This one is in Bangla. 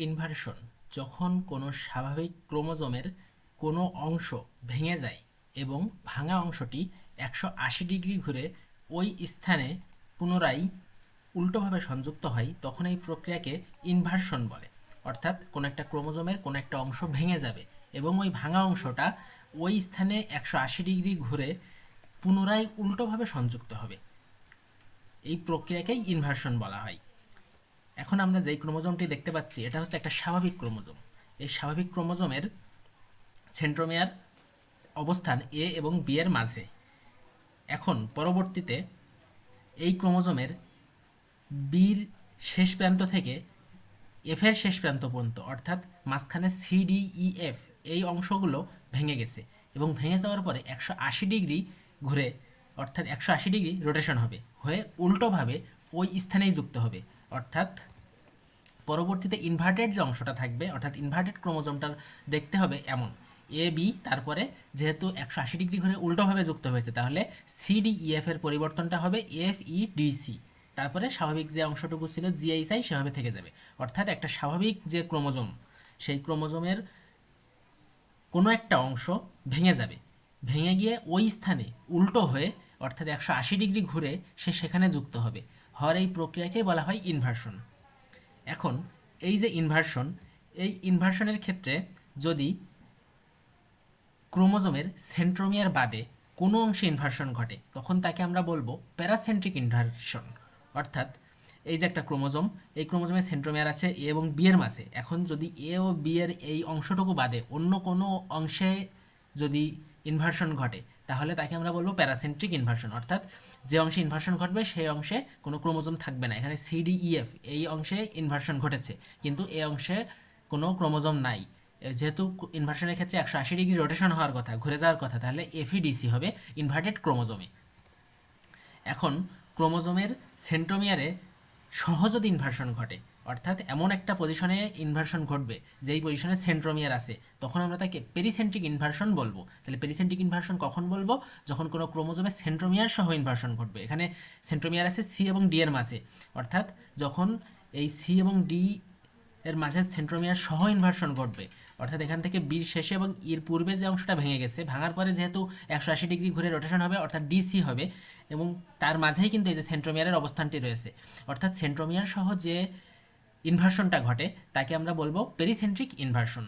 ইনভার্সন যখন কোনো স্বাভাবিক ক্রোমোজোমের কোনো অংশ ভেঙে যায় এবং ভাঙা অংশটি 180 ডিগ্রি ঘুরে ওই স্থানে পুনরায় উল্টোভাবে সংযুক্ত হয়, তখন এই প্রক্রিয়াকে ইনভার্সন বলে। অর্থাৎ কোনো একটা ক্রোমোজোমের কোনো একটা অংশ ভেঙে যাবে এবং ওই ভাঙা অংশটা ওই স্থানে 180 ডিগ্রি ঘুরে পুনরায় উল্টোভাবে সংযুক্ত হবে। এই প্রক্রিয়াকেই ইনভার্সন বলা হয়। এখন আমরা যেই ক্রোমোজোমটি দেখতে পাচ্ছি এটা হচ্ছে একটা স্বাভাবিক ক্রোমোজোম। এই স্বাভাবিক ক্রোমোজোমের সেন্ট্রোমিয়ার অবস্থান এ এবং বি এর মাঝে। এখন পরবর্তীতে এই ক্রোমোজোমের বির শেষ প্রান্ত থেকে এফ এর শেষ প্রান্ত পর্যন্ত, অর্থাৎ মাঝখানে সি ডি ই এফ, এই অংশগুলো ভেঙে গেছে এবং ভেঙে যাওয়ার পরে 180 ডিগ্রি ঘুরে, অর্থাৎ 180 ডিগ্রি রোটেশন হবে, হয়ে উল্টোভাবে ওই স্থানেই যুক্ত হবে। অর্থাৎ পরবর্তীতে ইনভার্টেড যে অংশটা থাকবে, অর্থাৎ ইনভার্টেড ক্রোমোজোমটার দেখতে হবে এমন এ বি, তারপরে যেহেতু 180 ডিগ্রি ঘুরে উল্টোভাবে যুক্ত হয়েছে তাহলে সি ডি ই এফ এর পরিবর্তনটা হবে এফ ই ডি সি, তারপরে স্বাভাবিক যে অংশটুকু ছিল জি এইচ আই সেভাবে থেকে যাবে। অর্থাৎ একটা স্বাভাবিক যে ক্রোমোজোম, সেই ক্রোমোজোমের কোনো একটা অংশ ভেঙে যাবে, ভেঙে গিয়ে ওই স্থানে উল্টো হয়ে, অর্থাৎ 180 ডিগ্রি ঘুরে সে সেখানে যুক্ত হবে। হওয়ার এই প্রক্রিয়াকে বলা হয় ইনভার্সন। এখন এই যে ইনভার্সন, এই ইনভার্সনের ক্ষেত্রে যদি ক্রোমোজোমের সেন্ট্রোমিয়ার বাদে কোনো অংশে ইনভার্সন ঘটে তখন তাকে আমরা বলবো প্যারাসেন্ট্রিক ইনভার্সন। অর্থাৎ এই যে একটা ক্রোমোজোম, এই ক্রোমোজোমের সেন্ট্রোমিয়ার আছে এ এবং বি এর মাঝে, এখন যদি এ ও বি এর এই অংশটুকু বাদে অন্য কোনো অংশে যদি ইনভার্সন ঘটে তাহলে তাকে আমরা বলবো প্যারাসেন্ট্রিক ইনভার্সন। অর্থাৎ যে অংশে ইনভার্সন ঘটবে সেই অংশে কোনো ক্রোমোজোম থাকবে না। এখানে সি ডি ই এফ এই অংশে ইনভার্সন ঘটেছে কিন্তু এই অংশে কোনো ক্রোমোজোম নাই। যেহেতু ইনভার্সনের ক্ষেত্রে 180 ডিগ্রি রোটেশন হওয়ার কথা, ঘুরে যাওয়ার কথা, তাহলে এফইডিসি হবে ইনভার্টেড ক্রোমোজোমে। এখন ক্রোমোজোমের সেন্ট্রোমিয়ারে সহ যদি ইনভার্সন ঘটে, অর্থাৎ এমন একটা পজিশনে ইনভার্সন ঘটবে যেই পজিশনে সেন্ট্রোমিয়ার আছে, তখন আমরা তাকে পেরিসেন্ট্রিক ইনভার্সন বলবো। তাহলে পেরিসেন্ট্রিক ইনভার্সন কখন বলবো? যখন কোনো ক্রোমোজোমে সেন্ট্রোমিয়ার সহ ইনভার্সন ঘটবে। এখানে সেন্ট্রোমিয়ার আছে সি এবং ডি এর মাঝে, অর্থাৎ যখন এই সি এবং ডি এর মাঝে সেন্ট্রোমিয়ার সহ ইনভার্সন ঘটবে, অর্থাৎ এখান থেকে বির শেষে এবং এর পূর্বে যে অংশটা ভেঙে গেছে, ভাঙার পরে যেহেতু 180 ডিগ্রি ঘুরে রোটেশন হবে অর্থাৎ ডিসি হবে, এবং তার মাঝেই কিন্তু এই যে সেন্ট্রোমিয়ারের অবস্থানটি রয়েছে, অর্থাৎ সেন্ট্রোমিয়ার সহ যে ইনভার্সনটা ঘটে তাকে আমরা বলবো পেরিসেন্ট্রিক ইনভার্সন।